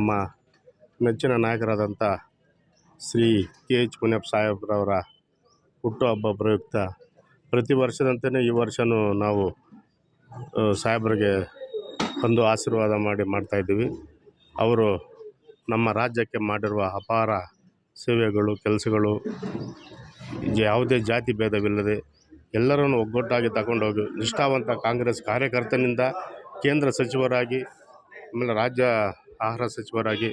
ನಮ್ಮ ನೆಚ್ಚಿನ ನಾಯಕರಾದಂಥ Shri K H Muniyappa ಸಾಹೇಬ್ರವರ ಹುಟ್ಟುಹಬ್ಬ ಪ್ರಯುಕ್ತ ಪ್ರತಿ ವರ್ಷದಂತೆಯೇ ಈ ವರ್ಷವೂ ನಾವು ಸಾಹೇಬ್ರಿಗೆ ಒಂದು ಆಶೀರ್ವಾದ ಮಾಡ್ತಾಯಿದ್ದೀವಿ. ಅವರು ನಮ್ಮ ರಾಜ್ಯಕ್ಕೆ ಮಾಡಿರುವ ಅಪಾರ ಸೇವೆಗಳು, ಕೆಲಸಗಳು, ಯಾವುದೇ ಜಾತಿ ಭೇದವಿಲ್ಲದೆ ಎಲ್ಲರನ್ನು ಒಗ್ಗಟ್ಟಾಗಿ ತಗೊಂಡೋಗಿ ನಿಷ್ಠಾವಂತ ಕಾಂಗ್ರೆಸ್ ಕಾರ್ಯಕರ್ತನಿಂದ ಕೇಂದ್ರ ಸಚಿವರಾಗಿ, ಆಮೇಲೆ ರಾಜ್ಯ ಆಹಾರ ಸಚಿವರಾಗಿ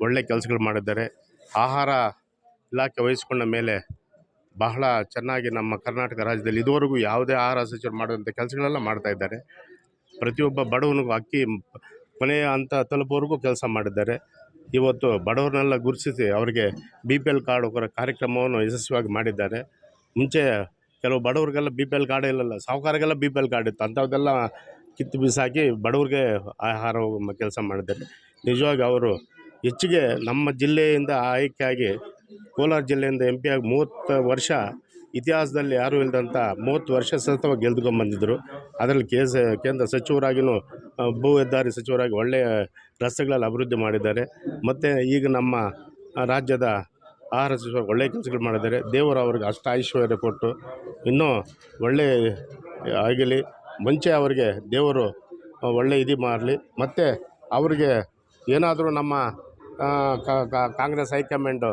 ಒಳ್ಳೆ ಕೆಲಸಗಳು ಮಾಡಿದ್ದಾರೆ. ಆಹಾರ ಇಲಾಖೆ ವಹಿಸಿಕೊಂಡ ಮೇಲೆ ಬಹಳ ಚೆನ್ನಾಗಿ ನಮ್ಮ ಕರ್ನಾಟಕ ರಾಜ್ಯದಲ್ಲಿ ಇದುವರೆಗೂ ಯಾವುದೇ ಆಹಾರ ಸಚಿವರು ಮಾಡಿದಂಥ ಕೆಲಸಗಳೆಲ್ಲ ಮಾಡ್ತಾಯಿದ್ದಾರೆ. ಪ್ರತಿಯೊಬ್ಬ ಬಡವನಿಗೂ ಅಕ್ಕಿ ಕೊನೆಯ ಹಂತ ತಲುಪೋವರೆಗೂ ಕೆಲಸ ಮಾಡಿದ್ದಾರೆ. ಇವತ್ತು ಬಡವರನ್ನೆಲ್ಲ ಗುರುತಿಸಿ ಅವರಿಗೆ BPL ಕಾರ್ಡ್ ಕೊಡೋ ಕಾರ್ಯಕ್ರಮವನ್ನು ಯಶಸ್ವಿಯಾಗಿ ಮಾಡಿದ್ದಾರೆ. ಮುಂಚೆ ಕೆಲವು ಬಡವರಿಗೆಲ್ಲ BPL ಕಾರ್ಡ್ ಇಲ್ಲಲ್ಲ, ಸಾಹುಕಾರರಿಗೆಲ್ಲ BPL ಕಾರ್ಡ್ ಇತ್ತು. ಅಂಥದ್ದೆಲ್ಲ ಕಿತ್ತು ಬಿಸಾಕಿ ಬಡವರಿಗೆ ಆಹಾರ ಕೆಲಸ ಮಾಡಿದ್ದಾರೆ. ನಿಜವಾಗಿ ಅವರು ಹೆಚ್ಚಿಗೆ ನಮ್ಮ ಜಿಲ್ಲೆಯಿಂದ ಆಯ್ಕೆಯಾಗಿ ಕೋಲಾರ ಜಿಲ್ಲೆಯಿಂದ MP ಆಗಿ 30 ವರ್ಷ ಇತಿಹಾಸದಲ್ಲಿ ಯಾರೂ ಇಲ್ಲದಂಥ 30 ವರ್ಷ ಸತತವಾಗಿ ಗೆದ್ದುಕೊಂಡ್ಬಂದಿದ್ದರು. ಅದರಲ್ಲಿ ಕೇಂದ್ರ ಸಚಿವರಾಗಿಯೂ ಭೂ ಹೆದ್ದಾರಿ ಸಚಿವರಾಗಿ ಒಳ್ಳೆಯ ರಸ್ತೆಗಳಲ್ಲಿ ಅಭಿವೃದ್ಧಿ ಮಾಡಿದ್ದಾರೆ. ಮತ್ತು ಈಗ ನಮ್ಮ ರಾಜ್ಯದ ಆಹಾರ ಸಚಿವರು ಒಳ್ಳೆಯ ಕೆಲಸಗಳು ಮಾಡಿದ್ದಾರೆ. ದೇವರು ಅವ್ರಿಗೆ ಅಷ್ಟ ಐಶ್ವರ್ಯ ಕೊಟ್ಟು ಇನ್ನೂ ಒಳ್ಳೆಯ ಆಗಲಿ, ಮುಂಚೆ ಅವರಿಗೆ ದೇವರು ಒಳ್ಳೆಯ ಇದು ಮಾಡಲಿ. ಮತ್ತು ಅವರಿಗೆ ಏನಾದರೂ ನಮ್ಮ ಕಾಂಗ್ರೆಸ್ ಹೈಕಮಾಂಡು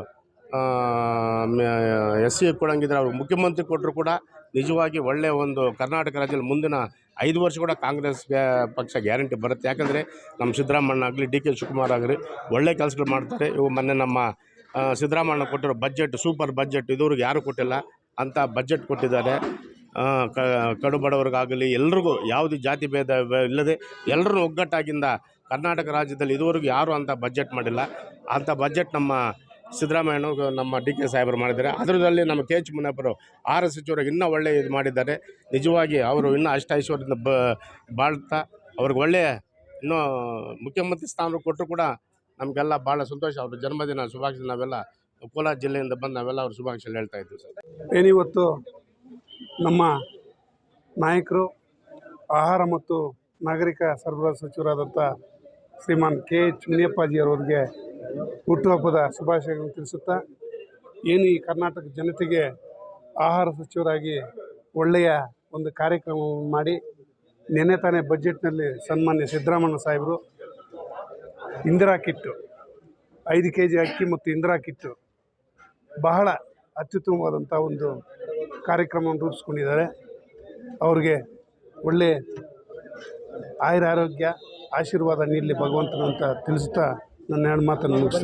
SC ಕೊಡೋಂಗಿದ್ರೆ ಅವ್ರು ಮುಖ್ಯಮಂತ್ರಿ ಕೊಟ್ಟರು ಕೂಡ ನಿಜವಾಗಿ ಒಳ್ಳೆಯ ಒಂದು ಕರ್ನಾಟಕ ರಾಜ್ಯದಲ್ಲಿ ಮುಂದಿನ 5 ವರ್ಷ ಕೂಡ ಕಾಂಗ್ರೆಸ್ಗೆ ಪಕ್ಷ ಗ್ಯಾರಂಟಿ ಬರುತ್ತೆ. ಯಾಕಂದರೆ ನಮ್ಮ ಸಿದ್ದರಾಮಣ್ಣ ಆಗಲಿ, DK ಶಿವಕುಮಾರ್ ಆಗಲಿ ಒಳ್ಳೆಯ ಕೆಲಸಗಳು ಮಾಡ್ತಾರೆ. ಇವು ಮೊನ್ನೆ ನಮ್ಮ ಸಿದ್ದರಾಮಣ್ಣ ಕೊಟ್ಟಿರೋ ಬಜೆಟ್ ಸೂಪರ್ ಬಜೆಟ್, ಇದುವರೆಗೂ ಯಾರೂ ಕೊಟ್ಟಿಲ್ಲ ಅಂಥ ಬಜೆಟ್ ಕೊಟ್ಟಿದ್ದಾರೆ. ಕಡು ಬಡವರಿಗಾಗಲಿ ಎಲ್ರಿಗೂ ಯಾವುದೇ ಜಾತಿ ಭೇದ ಇಲ್ಲದೆ ಎಲ್ಲರೂ ಒಗ್ಗಟ್ಟಾಗಿಂದ ಕರ್ನಾಟಕ ರಾಜ್ಯದಲ್ಲಿ ಇದುವರೆಗೂ ಯಾರೂ ಅಂಥ ಬಜೆಟ್ ಮಾಡಿಲ್ಲ. ಅಂಥ ಬಜೆಟ್ ನಮ್ಮ ಸಿದ್ದರಾಮಯ್ಯನೂ ನಮ್ಮ DK ಸಾಹೇಬರು ಮಾಡಿದ್ದಾರೆ. ಅದರಲ್ಲಿ ನಮ್ಮ KH ಮುನಿಯಪ್ಪರು ಆಹಾರ ಸಚಿವರಿಗೆ ಇನ್ನೂ ಒಳ್ಳೆಯ ಇದು ಮಾಡಿದ್ದಾರೆ. ನಿಜವಾಗಿ ಅವರು ಇನ್ನೂ ಅಷ್ಟೈಶ್ವರ್ಯದಿಂದ ಬಾಳ್ತಾ ಅವ್ರಿಗೆ ಒಳ್ಳೆಯ ಇನ್ನೂ ಮುಖ್ಯಮಂತ್ರಿ ಸ್ಥಾನ ಕೊಟ್ಟರು ಕೂಡ ನಮಗೆಲ್ಲ ಭಾಳ ಸಂತೋಷ. ಅವ್ರ ಜನ್ಮದಿನ ಶುಭಾಶಯ ನಾವೆಲ್ಲ ಕೋಲಾರ ಜಿಲ್ಲೆಯಿಂದ ಬಂದು ನಾವೆಲ್ಲ ಅವ್ರ ಶುಭಾಶಯ ಹೇಳ್ತಾ ಇದ್ದೀವಿ ಸರ್. ಏನಿವತ್ತು ನಮ್ಮ ನಾಯಕರು ಆಹಾರ ಮತ್ತು ನಾಗರಿಕ ಸರಬರಾಜು ಸಚಿವರಾದಂಥ ಶ್ರೀಮಾನ್ KH ಮುನಿಯಪ್ಪಾಜಿಯವರಿಗೆ ಹುಟ್ಟುಹಬ್ಬದ ಶುಭಾಶಯಗಳನ್ನು ತಿಳಿಸುತ್ತಾ, ಏನು ಈ ಕರ್ನಾಟಕ ಜನತೆಗೆ ಆಹಾರ ಸಚಿವರಾಗಿ ಒಳ್ಳೆಯ ಒಂದು ಕಾರ್ಯಕ್ರಮವನ್ನು ಮಾಡಿ ನೆನ್ನೆ ತಾನೇ ಬಜೆಟ್ನಲ್ಲಿ ಸನ್ಮಾನ್ಯ ಸಿದ್ದರಾಮಣ್ಣ ಸಾಹೇಬರು ಇಂದಿರಾ ಕಿಟ್ಟು 5 kg ಅಕ್ಕಿ ಮತ್ತು ಇಂದಿರಾ ಕಿಟ್ಟು ಬಹಳ ಅತ್ಯುತ್ತಮವಾದಂಥ ಒಂದು ಕಾರ್ಯಕ್ರಮವನ್ನು ರೂಪಿಸ್ಕೊಂಡಿದ್ದಾರೆ. ಅವ್ರಿಗೆ ಒಳ್ಳೆಯ ಆಯುರಾರೋಗ್ಯ ಆಶೀರ್ವಾದ ನೀಡಲಿ ಭಗವಂತನು ಅಂತ ತಿಳಿಸುತ್ತಾ ನನ್ನ 2 ಮಾತನ್ನು ಮುಗಿಸ್ತಾ